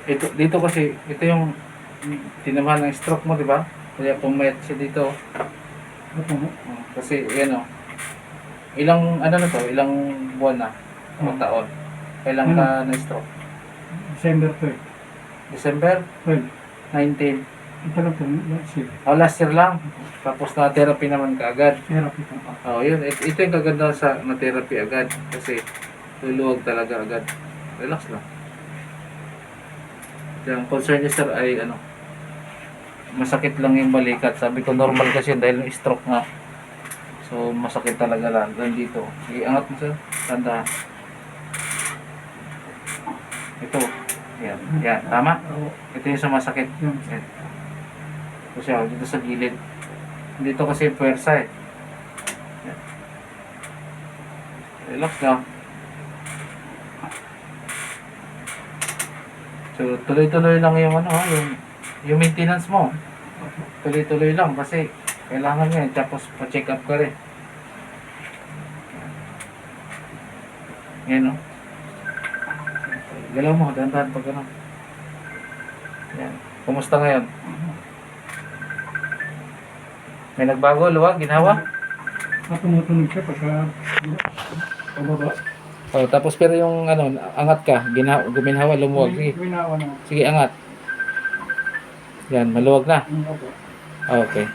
Ito, dito kasi, ito yung tinamaan ng stroke mo, di ba? Kaya pumayat siya dito. Ito mo. Kasi, yan o. Ilang, ano na to? Ilang buwan na? O taon? Kailan ka na-stroke? December 12. December 12. 19. Ito lang ito. Last year. Last year lang. Tapos na-therapy naman ka agad. Therapy ko. Yun. Ito yung kaganda sa na-therapy agad. Kasi, luluwag talaga agad. Relax lang. Yung concern niya sir ay ano, masakit lang yung balikat. Sabi ko normal kasi dahil yung stroke nga. So masakit talaga lang dito. Sige, angat mo sir. Tanda. Ito. Yan. Yan. Tama? Ito yung sa masakit. Yan. Ito siya. Dito sa gilid. Dito kasi puwersa eh. Yan. Relax lang. So, tuloy-tuloy lang yung ano, yung maintenance mo. Tuloy-tuloy lang kasi kailangan yan. Tapos pa-check up ka rin. Yan o. Galaw mo, dahan-dahan pag ano. Yan. Kumusta ngayon? May nagbago, luwag, ginawa? Tumutunog siya pagka pababa. Tapos pero yung ano, angat ka, guminhawa, lumuwag. Sige, Ginawa na. sige, angat. Yan, maluwag na. Opo. Okay.